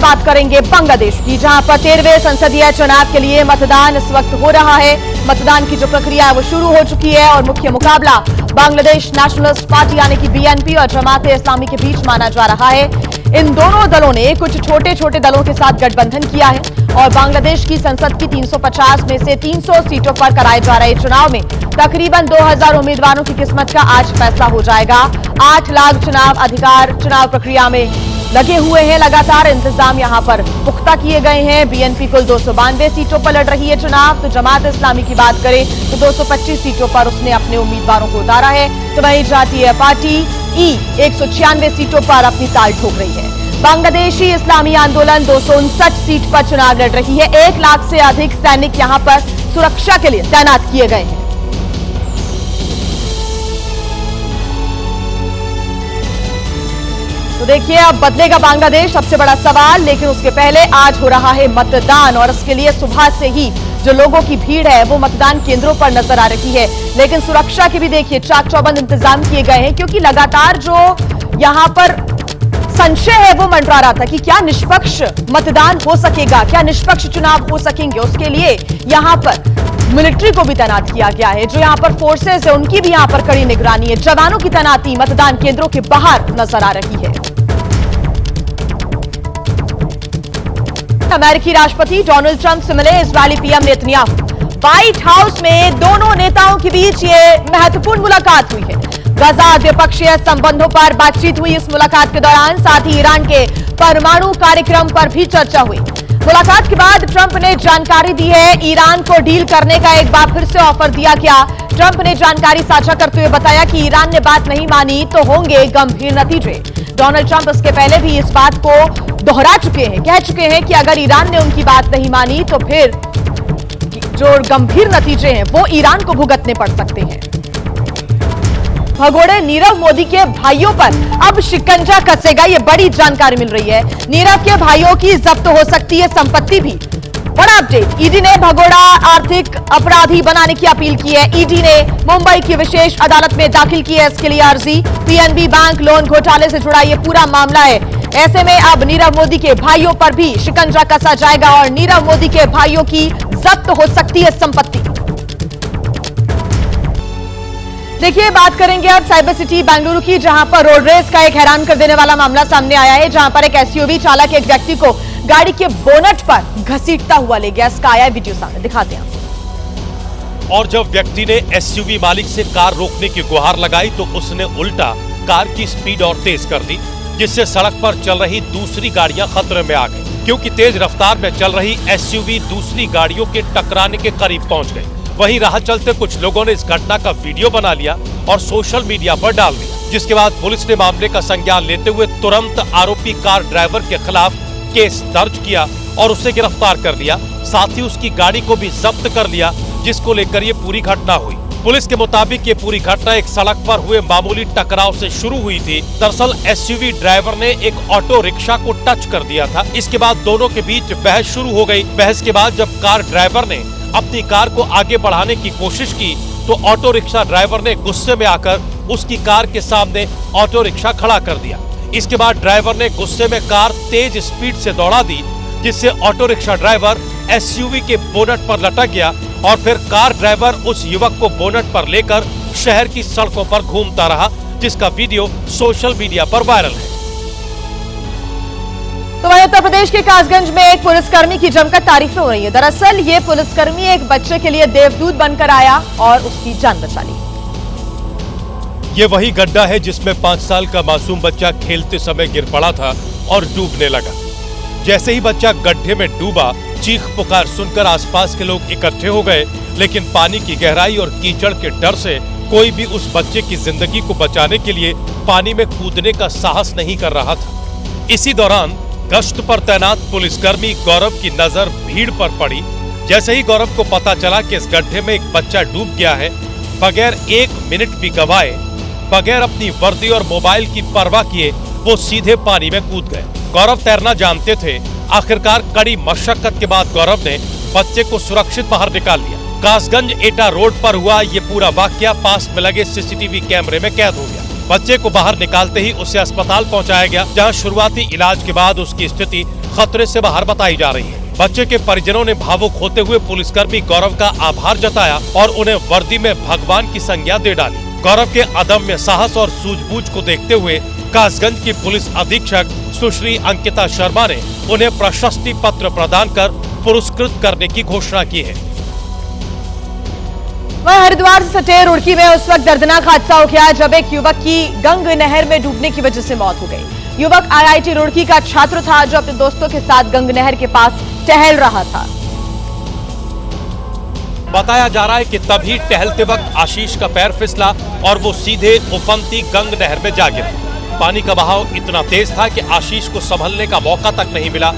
बात करेंगे बांग्लादेश की, जहां पर 13वें संसदीय चुनाव के लिए मतदान इस वक्त हो रहा है। मतदान की जो प्रक्रिया है वो शुरू हो चुकी है और मुख्य मुकाबला बांग्लादेश नेशनलिस्ट पार्टी यानी कि बीएनपी और जमाते इस्लामी के बीच माना जा रहा है। इन दोनों दलों ने कुछ छोटे छोटे दलों के साथ गठबंधन किया है और बांग्लादेश की संसद की 350 में से 300 सीटों पर कराए जा रहे चुनाव में तकरीबन 2000 उम्मीदवारों की किस्मत का आज फैसला हो जाएगा। 8 लाख चुनाव अधिकार चुनाव प्रक्रिया में लगे हुए हैं। लगातार इंतजाम यहां पर पुख्ता किए गए हैं। बीएनपी कुल 292 सीटों पर लड़ रही है चुनाव, तो जमात इस्लामी की बात करें तो 225 सीटों पर उसने अपने उम्मीदवारों को उतारा है। तो वहीं जातीय पार्टी ई 196 सीटों पर अपनी ताल ठोक रही है। बांग्लादेशी इस्लामी आंदोलन 259 सीट पर चुनाव लड़ रही है। 1 लाख से अधिक सैनिक यहां पर सुरक्षा के लिए तैनात किए गए हैं। तो देखिए, अब बदलेगा बांग्लादेश, सबसे बड़ा सवाल। लेकिन उसके पहले आज हो रहा है मतदान और इसके लिए सुबह से ही जो लोगों की भीड़ है वो मतदान केंद्रों पर नजर आ रही है। लेकिन सुरक्षा के भी देखिए चाक चौबंद इंतजाम किए गए हैं, क्योंकि लगातार जो यहां पर संशय है वो मंडरा रहा था कि क्या निष्पक्ष मतदान हो सकेगा, क्या निष्पक्ष चुनाव हो सकेंगे। उसके लिए यहां पर मिलिट्री को भी तैनात किया गया है। जो यहां पर फोर्सेस है उनकी भी यहां पर कड़ी निगरानी है। जवानों की तैनाती मतदान केंद्रों के बाहर नजर आ रही है। अमेरिकी राष्ट्रपति डोनाल्ड ट्रंप से मिले Israeli PM Netanyahu. White house में दोनों नेताओं के बीच ये महत्वपूर्ण मुलाकात हुई है। गजा द्विपक्षीय संबंधों पर बातचीत हुई इस मुलाकात के दौरान। साथ ही ईरान के परमाणु कार्यक्रम पर भी चर्चा हुई। मुलाकात के बाद ट्रंप ने जानकारी दी है, ईरान को डील करने का एक बार फिर से ऑफर दिया गया। ट्रंप ने जानकारी साझा करते हुए बताया कि ईरान ने बात नहीं मानी तो होंगे गंभीर नतीजे। डोनाल्ड ट्रंप इसके पहले भी इस बात को दोहरा चुके हैं, कह चुके हैं कि अगर ईरान ने उनकी बात नहीं मानी तो फिर जो गंभीर नतीजे हैं वो ईरान को भुगतने पड़ सकते हैं। भगोड़े नीरव मोदी के भाइयों पर अब शिकंजा कसेगा, ये बड़ी जानकारी मिल रही है। नीरव के भाइयों की जब्त हो सकती है संपत्ति भी। बड़ा अपडेट, ईडी ने भगोड़ा आर्थिक अपराधी बनाने की अपील की है। ईडी ने मुंबई की विशेष अदालत में दाखिल की है इसके लिए अर्जी। पीएनबी बैंक लोन घोटाले से जुड़ा ये पूरा मामला है। ऐसे में अब नीरव मोदी के भाइयों पर भी शिकंजा कसा जाएगा और नीरव मोदी के भाइयों की जब्त हो सकती है संपत्ति। देखिए, बात करेंगे अब साइबर सिटी बेंगलुरु की, जहां पर रोड रेस का एक हैरान कर देने वाला मामला सामने आया है। जहां पर एक एसयूवी चालक एक व्यक्ति को गाड़ी के बोनट पर घसीटता हुआ ले गया। इसका आया वीडियो सामने, दिखाते हैं। और जब व्यक्ति ने एसयूवी मालिक से कार रोकने की गुहार लगाई तो उसने उल्टा कार की स्पीड और तेज कर दी, जिससे सड़क पर चल रही दूसरी गाड़ियां खतरे में आ गई, क्योंकि तेज रफ्तार में चल रही एसयूवी दूसरी गाड़ियों के टकराने के करीब पहुंच गई। वहीं राह चलते कुछ लोगों ने इस घटना का वीडियो बना लिया और सोशल मीडिया पर डाल दिया, जिसके बाद पुलिस ने मामले का संज्ञान लेते हुए तुरंत आरोपी कार ड्राइवर के खिलाफ केस दर्ज किया और उसे गिरफ्तार कर लिया। साथ ही उसकी गाड़ी को भी जब्त कर लिया, जिसको लेकर ये पूरी घटना हुई। पुलिस के मुताबिक ये पूरी घटना एक सड़क पर हुए मामूली टकराव से शुरू हुई थी। दरअसल एसयूवी ड्राइवर ने एक ऑटो रिक्शा को टच कर दिया था। इसके बाद दोनों के बीच बहस शुरू हो गई। बहस के बाद जब कार ड्राइवर ने अपनी कार को आगे बढ़ाने की कोशिश की तो ऑटो रिक्शा ड्राइवर ने गुस्से में आकर उसकी कार के सामने ऑटो रिक्शा खड़ा कर दिया। इसके बाद ड्राइवर ने गुस्से में कार तेज स्पीड से दौड़ा दी, जिससे ऑटो रिक्शा ड्राइवर एसयूवी के बोनट पर लटक गया और फिर कार ड्राइवर उस युवक को बोनट पर लेकर शहर की सड़कों पर घूमता रहा, जिसका वीडियो सोशल मीडिया पर वायरल है। तो वहीं उत्तर प्रदेश के कासगंज में एक पुलिसकर्मी की जमकर तारीफें हो रही है। दरअसल ये पुलिसकर्मी एक बच्चे के लिए देवदूत बनकर आया और उसकी जान बचा ली। ये वही गड्ढा है जिसमें 5 साल का मासूम बच्चा खेलते समय गिर पड़ा था और डूबने लगा। जैसे ही बच्चा गड्ढे में डूबा, चीख पुकार सुनकर आसपास के लोग इकट्ठे हो गए, लेकिन पानी की गहराई और कीचड़ के डर से कोई भी उस बच्चे की जिंदगी को बचाने के लिए पानी में कूदने का साहस नहीं कर रहा था। इसी दौरान गश्त पर तैनात पुलिसकर्मी गौरव की नजर भीड़ पर पड़ी। जैसे ही गौरव को पता चला कि इस गड्ढे में एक बच्चा डूब गया है, बगैर 1 मिनट भी गवाए, बगैर अपनी वर्दी और मोबाइल की परवाह किए वो सीधे पानी में कूद गए। गौरव तैरना जानते थे। आखिरकार कड़ी मशक्कत के बाद गौरव ने बच्चे को सुरक्षित बाहर निकाल लिया। कासगंज एटा रोड पर हुआ ये पूरा वाकया पास में लगे सीसीटीवी कैमरे में कैद हो गया। बच्चे को बाहर निकालते ही उसे अस्पताल पहुंचाया गया, जहां शुरुआती इलाज के बाद उसकी स्थिति खतरे से बाहर बताई जा रही है। बच्चे के परिजनों ने भावुक होते हुए पुलिसकर्मी गौरव का आभार जताया और उन्हें वर्दी में भगवान की संज्ञा दे डाली। गौरव के अदम्य साहस और सूझबूझ को देखते हुए कासगंज की पुलिस अधीक्षक सुश्री अंकिता शर्मा ने उन्हें प्रशस्ति पत्र प्रदान कर पुरस्कृत करने की घोषणा की है। वह हरिद्वार से सटे रुड़की में उस वक्त दर्दनाक हादसा हो गया जब एक युवक की गंग नहर में डूबने की वजह से मौत हो गई। युवक IIT रुड़की का छात्र था जो अपने दोस्तों के साथ गंग नहर के पास टहल रहा था। बताया जा रहा है कि तभी टहलते वक्त आशीष का पैर फिसला और वो सीधे उफनती गंग नहर में जा गिरा। पानी का बहाव इतना तेज था कि आशीष को संभलने का मौका तक नहीं मिला।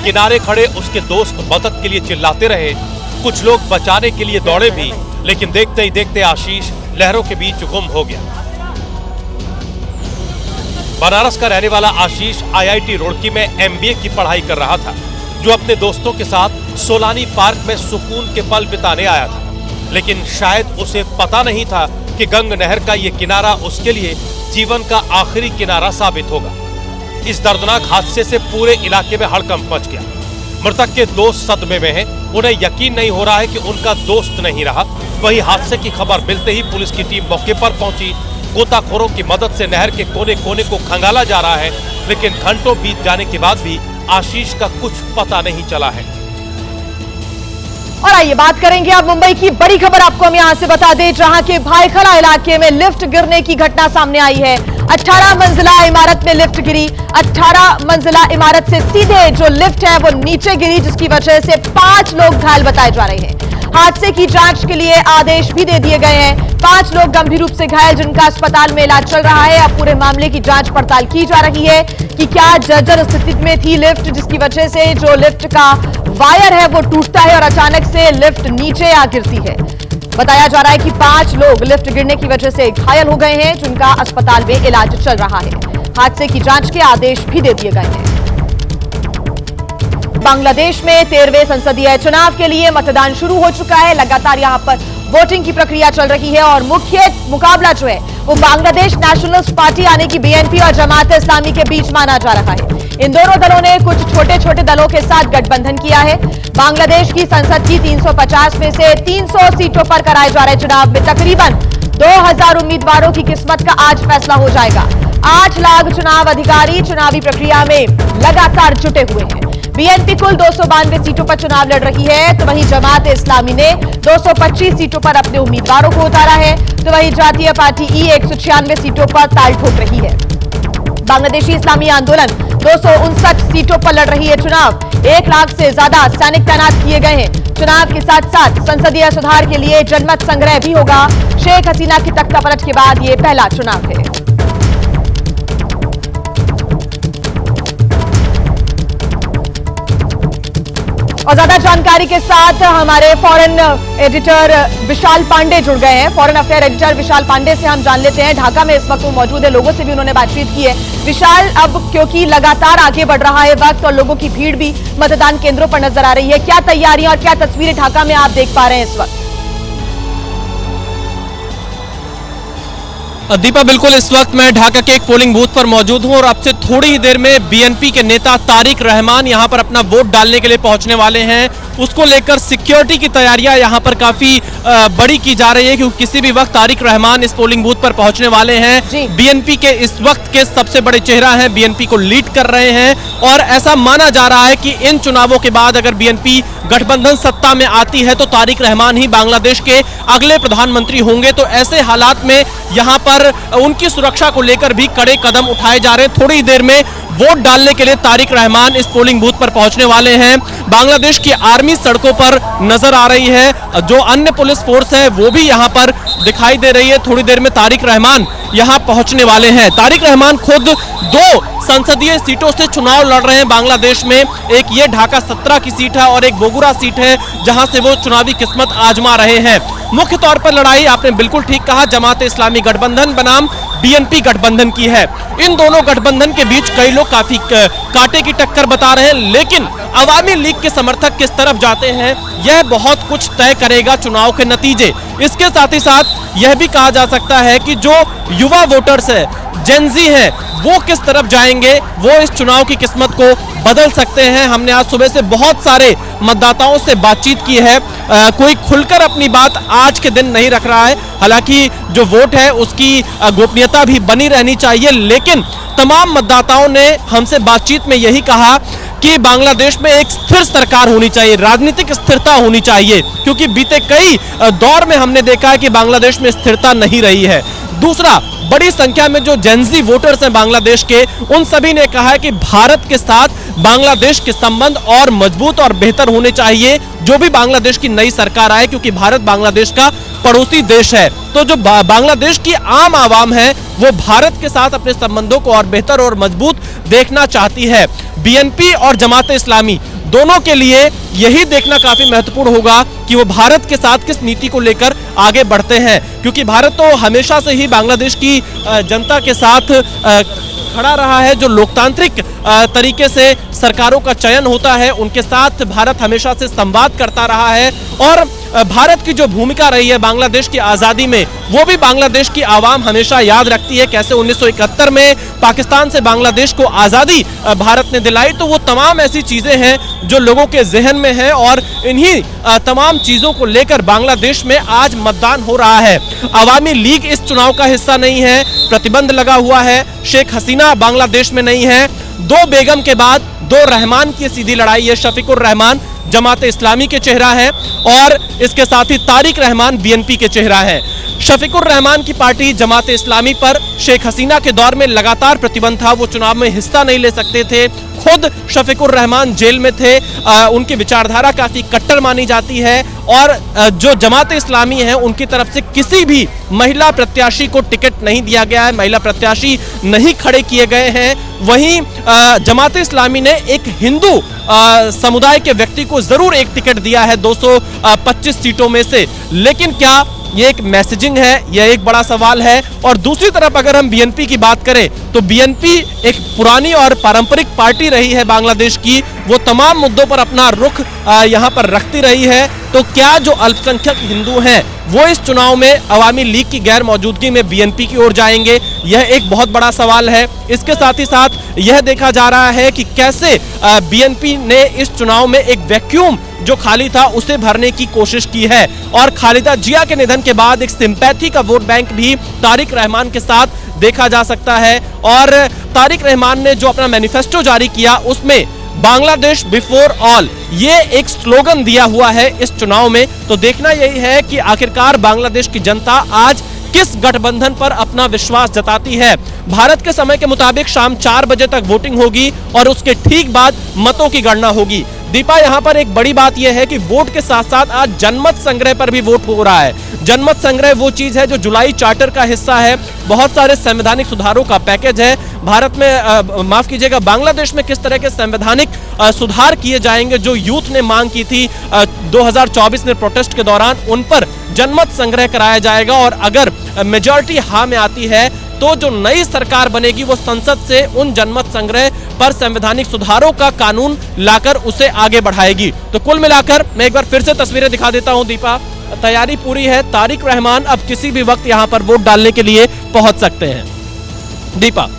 किनारे खड़े उसके दोस्त मदद के लिए चिल्लाते रहे, कुछ लोग बचाने के लिए दौड़े भी, लेकिन देखते ही देखते आशीष लहरों के बीच गुम हो गया। बनारस का रहने वाला आशीष IIT रुड़की में MBA की पढ़ाई कर रहा था, जो अपने दोस्तों के साथ सोलानी पार्क में सुकून के पल बिताने आया था। लेकिन शायद उसे पता नहीं था कि गंग नहर का ये किनारा उसके लिए जीवन का आखिरी किनारा साबित होगा। इस दर्दनाक हादसे से पूरे इलाके में हड़कंप मच गया। मृतक के दोस्त सदमे में हैं, उन्हें यकीन नहीं हो रहा है कि उनका दोस्त नहीं रहा। वही हादसे की खबर मिलते ही पुलिस की टीम मौके पर पहुंची। गोताखोरों की मदद से नहर के कोने कोने को खंगाला जा रहा है, लेकिन घंटों बीत जाने के बाद भी आशीष का कुछ पता नहीं चला है। और आइए बात करेंगे अब मुंबई की बड़ी खबर आपको हम यहां से बता दें, जहां के भाईखला इलाके में लिफ्ट गिरने की घटना सामने आई है। 18 मंजिला इमारत में लिफ्ट गिरी। 18 मंजिला इमारत से सीधे जो लिफ्ट है वो नीचे गिरी, जिसकी वजह से 5 लोग घायल बताए जा रहे हैं। हादसे की जांच के लिए आदेश भी दे दिए गए हैं। 5 लोग गंभीर रूप से घायल, जिनका अस्पताल में इलाज चल रहा है। अब पूरे मामले की जांच पड़ताल की जा रही है कि क्या जर्जर स्थिति में थी लिफ्ट, जिसकी वजह से जो लिफ्ट का वायर है वो टूटता है और अचानक से लिफ्ट नीचे आ गिरती है। बताया जा रहा है कि 5 लोग लिफ्ट गिरने की वजह से घायल हो गए हैं, जिनका अस्पताल में इलाज चल रहा है। हादसे की जांच के आदेश भी दे दिए गए हैं। बांग्लादेश में 13वें संसदीय चुनाव के लिए मतदान शुरू हो चुका है। लगातार यहां पर वोटिंग की प्रक्रिया चल रही है और मुख्य मुकाबला जो है वो बांग्लादेश नेशनलिस्ट पार्टी यानी कि BNP और जमात इस्लामी के बीच माना जा रहा है। इन दोनों दलों ने कुछ छोटे छोटे दलों के साथ गठबंधन किया है। बांग्लादेश की संसद की 350 में से 300 सीटों पर कराए जा रहे चुनाव में तकरीबन 2000 उम्मीदवारों की किस्मत का आज फैसला हो जाएगा। 8 लाख चुनाव अधिकारी चुनावी प्रक्रिया में लगातार जुटे हुए हैं। BNP कुल 292 सीटों पर चुनाव लड़ रही है, तो वहीं जमात इस्लामी ने 225 सीटों पर अपने उम्मीदवारों को उतारा है, तो वहीं जातीय पार्टी E 196 सीटों पर ताल ठोक रही है। बांग्लादेशी इस्लामी आंदोलन 259 सीटों पर लड़ रही है चुनाव। 1 लाख से ज्यादा सैनिक तैनात किए गए हैं। चुनाव के साथ साथ संसदीय सुधार के लिए जनमत संग्रह भी होगा। शेख हसीना की तख्तापलट के बाद ये पहला चुनाव है। और ज्यादा जानकारी के साथ हमारे फॉरेन एडिटर विशाल पांडे जुड़ गए हैं। फॉरेन अफेयर एडिटर विशाल पांडे से हम जान लेते हैं, ढाका में इस वक्त वो मौजूद है, लोगों से भी उन्होंने बातचीत की है। विशाल, अब क्योंकि लगातार आगे बढ़ रहा है वक्त और लोगों की भीड़ भी मतदान केंद्रों पर नजर आ रही है, क्या तैयारियां और क्या तस्वीरें ढाका में आप देख पा रहे हैं इस वक्त? दीपा, बिल्कुल इस वक्त मैं ढाका के एक पोलिंग बूथ पर मौजूद हूं और अब से थोड़ी ही देर में BNP के नेता तारिक रहमान यहां पर अपना वोट डालने के लिए पहुंचने वाले हैं। उसको लेकर सिक्योरिटी की तैयारियां यहां पर काफी बड़ी की जा रही है, क्योंकि किसी भी वक्त तारिक रहमान इस पोलिंग बूथ पर पहुंचने वाले हैं। BNP के इस वक्त के सबसे बड़े चेहरा हैं, BNP को लीड कर रहे हैं और ऐसा माना जा रहा है कि इन चुनावों के बाद अगर BNP गठबंधन सत्ता में आती है तो तारिक रहमान ही बांग्लादेश के अगले प्रधानमंत्री होंगे। तो ऐसे हालात में यहाँ पर उनकी सुरक्षा को लेकर भी कड़े कदम उठाए जा रहे हैं। थोड़ी देर में वोट डालने के लिए तारिक रहमान इस पोलिंग बूथ पर पहुंचने वाले हैं। बांग्लादेश की आर्मी सड़कों पर नजर आ रही है, जो अन्य पुलिस फोर्स है वो भी यहाँ पर दिखाई दे रही है। थोड़ी देर में तारिक रहमान यहाँ पहुंचने वाले हैं। तारिक रहमान खुद 2 संसदीय सीटों से चुनाव लड़ रहे हैं बांग्लादेश में। एक ये ढाका 17 की सीट है और एक बोगुरा सीट है, जहां से वो चुनावी किस्मत आजमा रहे हैं। मुख्य तौर पर लड़ाई, आपने बिल्कुल ठीक कहा, जमात इस्लामी गठबंधन बनाम BNP गठबंधन की है। इन दोनों गठबंधन के बीच कई लोग काफी कांटे की टक्कर बता रहे हैं, लेकिन अवामी लीग लीग के समर्थक किस तरफ जाते हैं, यह बहुत कुछ तय करेगा चुनाव के नतीजे। इसके साथ ही साथ यह भी कहा जा सकता है कि जो युवा वोटर्स है, जेनजी है, वो किस तरफ जाएंगे, वो इस चुनाव की किस्मत को बदल सकते हैं। हमने आज सुबह से बहुत सारे मतदाताओं से बातचीत की है, कोई खुलकर अपनी बात आज के दिन नहीं रख रहा है। हालांकि जो वोट है उसकी गोपनीयता भी बनी रहनी चाहिए, लेकिन तमाम मतदाताओं ने हमसे बातचीत में यही कहा कि बांग्लादेश में एक स्थिर सरकार होनी चाहिए, राजनीतिक स्थिरता होनी चाहिए, क्योंकि बीते कई दौर में हमने देखा है कि बांग्लादेश में स्थिरता नहीं रही है। दूसरा, बड़ी संख्या में जो जेनजी वोटर्स हैं बांग्लादेश के, उन सभी ने कहा है कि भारत के साथ बांग्लादेश के संबंध और मजबूत और बेहतर होने चाहिए, जो भी बांग्लादेश की नई सरकार आए, क्योंकि भारत बांग्लादेश का पड़ोसी देश है। तो जो बांग्लादेश की आम आवाम है वो भारत के साथ अपने संबंधों को और बेहतर और मजबूत देखना चाहती है। बीएनपी और जमाते इस्लामी दोनों के लिए यही देखना काफी महत्वपूर्ण होगा कि वो भारत के साथ किस नीति को लेकर आगे बढ़ते हैं, क्योंकि भारत तो हमेशा से ही बांग्लादेश की जनता के साथ खड़ा रहा है। जो लोकतांत्रिक तरीके से सरकारों का चयन होता है, उनके साथ भारत हमेशा से संवाद करता रहा है, और भारत की जो भूमिका रही है बांग्लादेश की आज़ादी में, वो भी बांग्लादेश की आवाम हमेशा याद रखती है। कैसे 1971 में पाकिस्तान से बांग्लादेश को आज़ादी भारत ने दिलाई, तो वो तमाम ऐसी चीज़ें हैं जो लोगों के जहन में है, और इन्हीं तमाम चीज़ों को लेकर बांग्लादेश में आज मतदान हो रहा है। अवामी लीग इस चुनाव का हिस्सा नहीं है, प्रतिबंध लगा हुआ है। शेख हसीना बांग्लादेश में नहीं है। दो बेगम के बाद दो रहमान की सीधी लड़ाई है। शफीकुर रहमान जमाते इस्लामी के चेहरा है, और इसके साथ ही तारिक रहमान बीएनपी के चेहरा है। शफीकुर रहमान की पार्टी जमाते इस्लामी पर शेख हसीना के दौर में लगातार प्रतिबंध था, वो चुनाव में हिस्सा नहीं ले सकते थे। खुद शफीकुर रहमान जेल में थे, उनकी विचारधारा काफी कट्टर मानी जाती है, और जो जमाते इस्लामी है उनकी तरफ से किसी भी महिला प्रत्याशी को टिकट नहीं दिया गया है, महिला प्रत्याशी नहीं खड़े किए गए हैं। वहीं जमाते इस्लामी ने एक हिंदू समुदाय के व्यक्ति को जरूर एक टिकट दिया है 225 सीटों में से, लेकिन क्या ये एक मैसेजिंग है, यह एक बड़ा सवाल है। और दूसरी तरफ अगर हम बीएनपी की बात करें, तो बीएनपी एक पुरानी और पारंपरिक पार्टी रही है बांग्लादेश की, वो तमाम मुद्दों पर अपना रुख यहाँ पर रखती रही है। तो क्या जो अल्पसंख्यक हिंदू हैं वो इस चुनाव में अवामी लीग की गैर मौजूदगी में बीएनपी की ओर जाएंगे, यह एक बहुत बड़ा सवाल है। इसके साथ ही साथ यह देखा जा रहा है कि कैसे बीएनपी ने इस चुनाव में एक वैक्यूम जो खाली था उसे भरने की कोशिश की है, और खालिदा जिया के निधन के बाद एक सिंपैथी का वोट बैंक भी तारिक रहमान के साथ देखा जा सकता है। और तारिक रहमान ने जो अपना मैनिफेस्टो जारी किया, उसमें बांग्लादेश बिफोर ऑल ये एक स्लोगन दिया हुआ है इस चुनाव में। तो देखना यही है कि आखिरकार बांग्लादेश की जनता आज किस गठबंधन पर अपना विश्वास जताती है। भारत के समय के मुताबिक शाम 4 बजे तक वोटिंग होगी, और उसके ठीक बाद मतों की गणना होगी। दीपा, यहाँ पर एक बड़ी बात यह है कि वोट के साथ साथ आज जनमत संग्रह पर भी वोट हो रहा है। जनमत संग्रह वो चीज है जो जुलाई चार्टर का हिस्सा है, बहुत सारे संवैधानिक सुधारों का पैकेज है। भारत में माफ कीजिएगा, बांग्लादेश में किस तरह के संवैधानिक सुधार किए जाएंगे जो यूथ ने मांग की थी 2024 में प्रोटेस्ट के दौरान, उन पर जनमत संग्रह कराया जाएगा। और अगर मेजॉरिटी हाँ में आती है तो जो नई सरकार बनेगी वो संसद से उन जनमत संग्रह पर संवैधानिक सुधारों का कानून लाकर उसे आगे बढ़ाएगी। तो कुल मिलाकर मैं एक बार फिर से तस्वीरें दिखा देता हूं दीपा, तैयारी पूरी है। तारिक रहमान अब किसी भी वक्त यहां पर वोट डालने के लिए पहुंच सकते हैं। दीपा,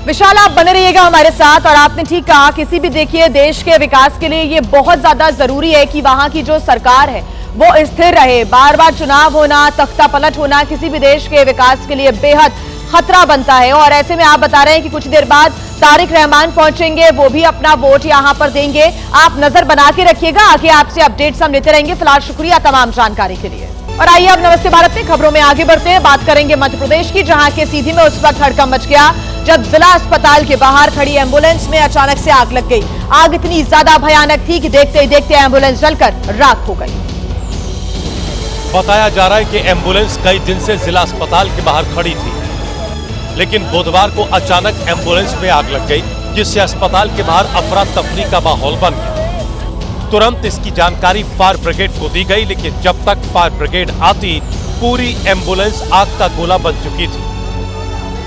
विशाल, आप बने रहिएगा हमारे साथ। और आपने ठीक कहा, किसी भी देखिए देश के विकास के लिए ये बहुत ज्यादा जरूरी है कि वहां की जो सरकार है वो स्थिर रहे। बार बार चुनाव होना, तख्ता पलट होना किसी भी देश के विकास के लिए बेहद खतरा बनता है। और ऐसे में आप बता रहे हैं कि कुछ देर बाद तारिक रहमान पहुंचेंगे, वो भी अपना वोट यहां पर देंगे। आप नजर बना के रखिएगा, आगे आपसे अपडेट्स हम लेते रहेंगे। फिलहाल शुक्रिया तमाम जानकारी के लिए। और आइए अब नमस्ते भारत में खबरों में आगे बढ़ते हैं। बात करेंगे मध्य प्रदेश की, जहां के सीधी में उस वक्त हड़कंप मच गया जब जिला अस्पताल के बाहर खड़ी एम्बुलेंस में अचानक से आग लग गई। आग इतनी ज्यादा भयानक थी कि देखते ही देखते एम्बुलेंस जलकर राख हो गई। बताया जा रहा है कि एम्बुलेंस कई दिन से जिला अस्पताल के बाहर खड़ी थी, लेकिन बुधवार को अचानक एम्बुलेंस में आग लग गई, जिससे अस्पताल के बाहर अफरा तफरी का माहौल बन गया। तुरंत इसकी जानकारी फायर ब्रिगेड को दी गई, लेकिन जब तक फायर ब्रिगेड आती पूरी एम्बुलेंस आग का गोला बन चुकी थी।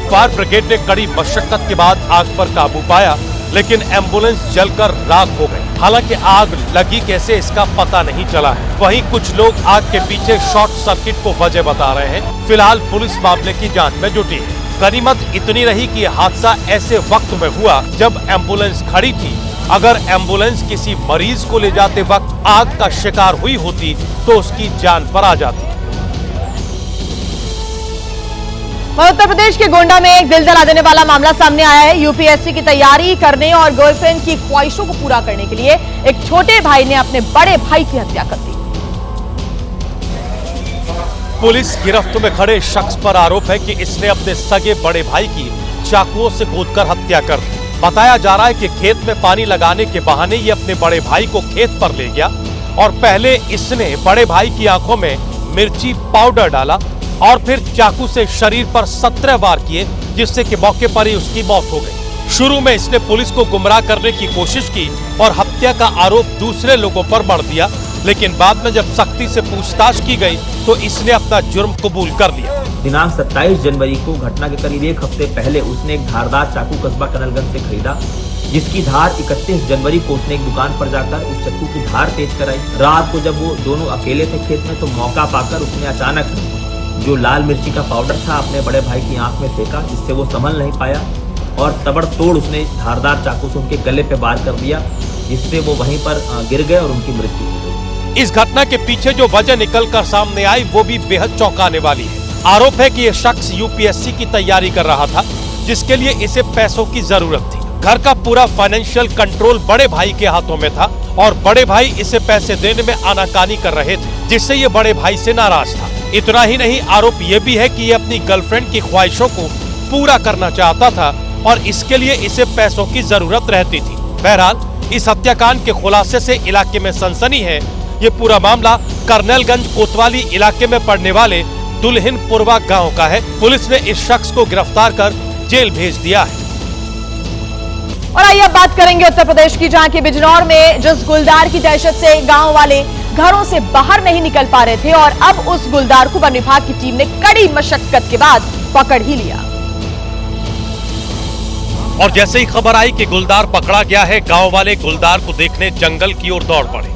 फायर ब्रिगेड ने कड़ी मशक्कत के बाद आग पर काबू पाया, लेकिन एम्बुलेंस जलकर राख हो गई। हालांकि आग लगी कैसे इसका पता नहीं चला है। वहीं कुछ लोग आग के पीछे शॉर्ट सर्किट को वजह बता रहे हैं। फिलहाल पुलिस मामले की जांच में जुटी है। गनीमत इतनी रही कि हादसा ऐसे वक्त में हुआ जब एम्बुलेंस खड़ी थी। अगर एम्बुलेंस किसी मरीज को ले जाते वक्त आग का शिकार हुई होती तो उसकी जान पर आ जाती। उत्तर प्रदेश के गोंडा में एक दिल दहला देने वाला मामला सामने आया है। यूपीएससी की तैयारी करने और गर्लफ्रेंड की ख्वाहिशों को पूरा करने के लिए एक छोटे भाई ने अपने बड़े भाई की हत्या कर दी। पुलिस गिरफ्त में खड़े शख्स पर आरोप है कि इसने अपने सगे बड़े भाई की चाकुओं से गोदकर हत्या कर दी। बताया जा रहा है कि खेत में पानी लगाने के बहाने ये अपने बड़े भाई को खेत पर ले गया और पहले इसने बड़े भाई की आंखों में मिर्ची पाउडर डाला और फिर चाकू से शरीर पर 17 वार किए, जिससे कि मौके पर ही उसकी मौत हो गई। शुरू में इसने पुलिस को गुमराह करने की कोशिश की और हत्या का आरोप दूसरे लोगों पर मढ़ दिया, लेकिन बाद में जब सख्ती से पूछताछ की गई तो इसने अपना जुर्म कबूल कर लिया। दिनांक 27 जनवरी को घटना के करीब एक हफ्ते पहले उसने एक धारदार चाकू कस्बा कनलगंज से खरीदा, जिसकी धार 31 जनवरी को उसने एक दुकान पर जाकर उस चाकू की धार तेज कराई। रात को जब वो दोनों अकेले थे खेत में तो मौका पाकर उसने अचानक जो लाल मिर्ची का पाउडर था अपने बड़े भाई की आंख में फेंका, जिससे वो संभल नहीं पाया और तबड़तोड़ उसने धारदार चाकू से उनके गले पे वार कर दिया, जिससे वो वहीं पर गिर गए और उनकी मृत्यु हो गई। इस घटना के पीछे जो वजह निकलकर सामने आई वो भी बेहद चौंकाने वाली है। आरोप है कि यह शख्स यूपीएससी की तैयारी कर रहा था, जिसके लिए इसे पैसों की जरूरत थी। घर का पूरा फाइनेंशियल कंट्रोल बड़े भाई के हाथों में था और बड़े भाई इसे पैसे देने में आनाकानी कर रहे थे, जिससे ये बड़े भाई से नाराज था। इतना ही नहीं, आरोप ये भी है कि ये अपनी गर्लफ्रेंड की ख्वाहिशों को पूरा करना चाहता था और इसके लिए इसे पैसों की जरूरत रहती थी। बहरहाल इस हत्याकांड के खुलासे से इलाके में सनसनी है। ये पूरा मामला कर्नलगंज कोतवाली इलाके में पड़ने वाले दुल्हिनपुरवा गांव का है। पुलिस ने इस शख्स को गिरफ्तार कर जेल भेज दिया है। और आइए अब बात करेंगे उत्तर प्रदेश की, जहां की बिजनौर में जिस गुलदार की दहशत से गांव वाले घरों से बाहर नहीं निकल पा रहे थे और अब उस गुलदार को वन विभाग की टीम ने कड़ी मशक्कत के बाद पकड़ ही लिया। और जैसे ही खबर आई कि गुलदार पकड़ा गया है, गांव वाले गुलदार को देखने जंगल की ओर दौड़ पड़े,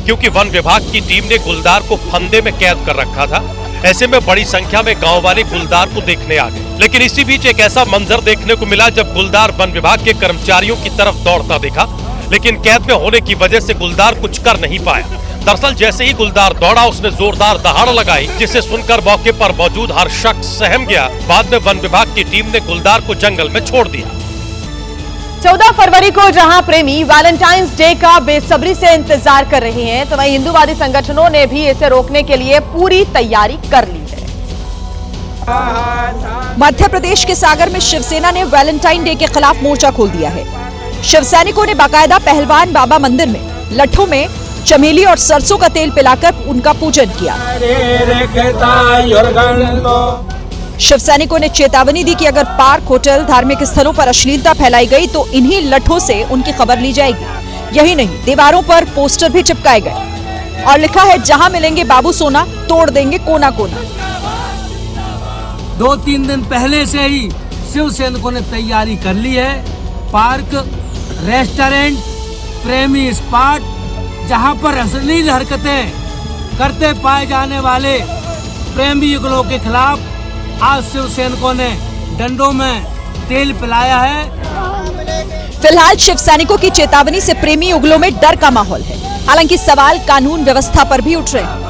क्योंकि वन विभाग की टीम ने गुलदार को फंदे में कैद कर रखा था। ऐसे में बड़ी संख्या में गांव वाले गुलदार को देखने आ गए। लेकिन इसी बीच एक ऐसा मंजर देखने को मिला जब गुलदार वन विभाग के कर्मचारियों की तरफ दौड़ता दिखा, लेकिन कैद में होने की वजह से गुलदार कुछ कर नहीं पाया। दरअसल जैसे ही गुलदार दौड़ा, उसने जोरदार दहाड़ लगाई, जिसे सुनकर मौके पर मौजूद हर शख्स सहम गया। बाद में वन विभाग की टीम ने गुलदार को जंगल में छोड़ दिया। 14 फरवरी को जहां प्रेमी वैलेंटाइंस डे का बेसब्री से इंतजार कर रहे हैं, तो वहीं हिंदूवादी संगठनों ने भी इसे रोकने के लिए पूरी तैयारी कर ली है। मध्य प्रदेश के सागर में शिवसेना ने वैलेंटाइन डे के खिलाफ मोर्चा खोल दिया है। शिव सैनिकों ने बाकायदा पहलवान बाबा मंदिर में लट्ठों में चमेली और सरसों का तेल पिलाकर उनका पूजन किया। शिव सैनिकों ने चेतावनी दी कि अगर पार्क, होटल, धार्मिक स्थलों पर अश्लीलता फैलाई गई तो इन्हीं लट्ठों से उनकी खबर ली जाएगी। यही नहीं, दीवारों पर पोस्टर भी चिपकाए गए और लिखा है, जहां मिलेंगे बाबू सोना तोड़ देंगे कोना कोना। 2-3 दिन पहले से ही शिव सैनिकों ने तैयारी कर ली है। पार्क, रेस्टोरेंट, प्रेमी स्पॉट, जहां पर अश्लील हरकतें करते पाए जाने वाले प्रेमी युगलों के खिलाफ आज शिव सैनिकों ने डंडों में तेल पिलाया है। फिलहाल शिव सैनिकों की चेतावनी से प्रेमी युगलों में डर का माहौल है। हालांकि सवाल कानून व्यवस्था पर भी उठ रहे हैं।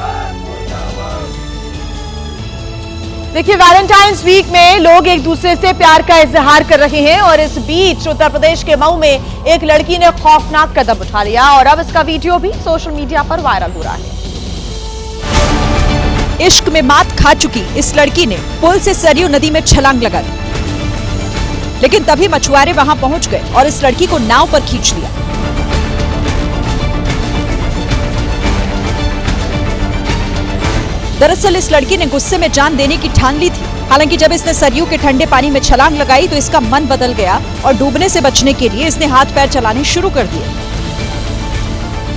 देखिए, वैलेंटाइंस वीक में लोग एक दूसरे से प्यार का इजहार कर रहे हैं और इस बीच उत्तर प्रदेश के मऊ में एक लड़की ने खौफनाक कदम उठा लिया और अब इसका वीडियो भी सोशल मीडिया पर वायरल हो रहा है। इश्क में मात खा चुकी इस लड़की ने पुल से सरयू नदी में छलांग लगा दी, लेकिन तभी मछुआरे वहां पहुंच गए और इस लड़की को नाव पर खींच लिया। दरअसल इस लड़की ने गुस्से में जान देने की ठान ली थी। हालांकि जब इसने सरयू के ठंडे पानी में छलांग लगाई तो इसका मन बदल गया और डूबने से बचने के लिए इसने हाथ पैर चलाने शुरू कर दिए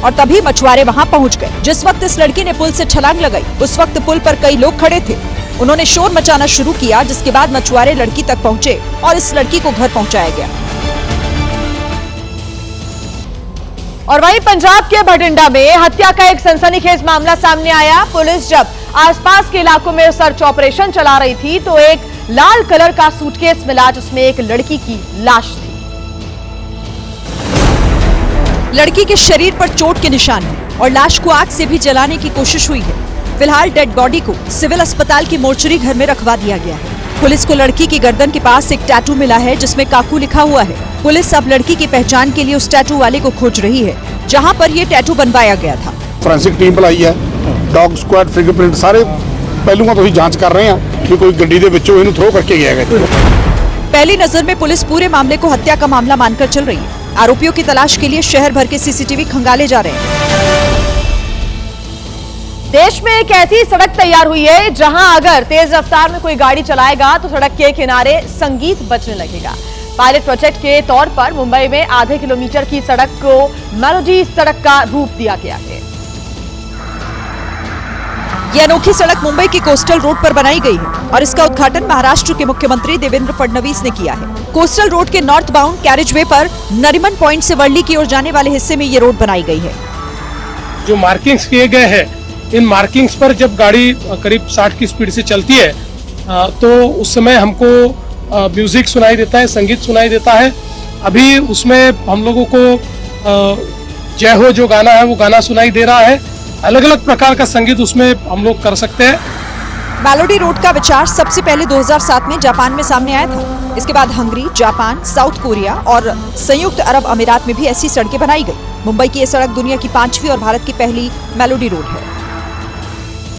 और तभी मछुआरे वहां पहुंच गए। जिस वक्त इस लड़की ने पुल से छलांग लगाई उस वक्त पुल पर कई लोग खड़े थे। उन्होंने शोर मचाना शुरू किया, जिसके बाद मछुआरे लड़की तक पहुंचे और इस लड़की को घर पहुंचाया गया। और वहीं पंजाब के भटिंडा में हत्या का एक सनसनीखेज मामला सामने आया। पुलिस जब आसपास के इलाकों में सर्च ऑपरेशन चला रही थी तो एक लाल कलर का सूटकेस मिला जिसमें एक लड़की की लाश थी। लड़की के शरीर पर चोट के निशान हैं और लाश को आग से भी जलाने की कोशिश हुई है। फिलहाल डेड बॉडी को सिविल अस्पताल के मोर्चरी घर में रखवा दिया गया है। पुलिस को लड़की की गर्दन के पास एक टैटू मिला है जिसमें काकू लिखा हुआ है। पुलिस अब लड़की की पहचान के लिए उस टैटू वाले को खोज रही है जहां पर ये टैटू बनवाया गया था। ਫੋਰੈਂਸਿਕ ਟੀਮ ਬੁਲਾਈ ਹੈ, ਡੌਗ ਸਕੁਐਡ, ਫਿੰਗਰਪ੍ਰਿੰਟ ਸਾਰੇ ਪਹਿਲੂਆਂ ਤੋਂ ਹੀ ਜਾਂਚ ਕਰ ਰਹੇ ਹਾਂ ਕਿ ਕੋਈ ਗੱਡੀ ਦੇ ਵਿੱਚੋਂ ਇਹਨੂੰ ਥਰੋ ਕਰਕੇ ਗਿਆ ਹੈ। पहली नजर में पुलिस पूरे मामले को हत्या का मामला मानकर चल रही है। आरोपियों की तलाश के लिए शहर भर के सीसीटीवी खंगाले जा रहे हैं। देश में एक ऐसी सड़क तैयार हुई है जहां अगर तेज रफ्तार में कोई गाड़ी चलाएगा तो सड़क के किनारे संगीत बजने लगेगा। पायलट प्रोजेक्ट के तौर पर मुंबई में आधे किलोमीटर की सड़क को मेलोडी सड़क का रूप दिया गया है। यह अनोखी सड़क मुंबई की कोस्टल रोड पर बनाई गई है और इसका उद्घाटन महाराष्ट्र के मुख्यमंत्री देवेंद्र फडणवीस ने किया है। कोस्टल रोड के नॉर्थ बाउंड कैरेजवे पर नरीमन पॉइंट से वर्ली की ओर जाने वाले हिस्से में ये रोड बनाई गई है। जो मार्किंग्स किए गए हैं, इन मार्किंग्स पर जब गाड़ी करीब 60 की स्पीड से चलती है तो उस समय हमको म्यूजिक सुनाई देता है, संगीत सुनाई देता है। अभी उसमें हम लोगों को जय हो जो गाना है वो गाना सुनाई दे रहा है। अलग अलग प्रकार का संगीत उसमें हम लोग कर सकते हैं। मेलोडी रोड का विचार सबसे पहले 2007 में जापान में सामने आया था। इसके बाद हंगरी, जापान, साउथ कोरिया और संयुक्त अरब अमीरात में भी ऐसी सड़कें बनाई गई। मुंबई की यह सड़क दुनिया की 5वीं और भारत की पहली मेलोडी रोड है।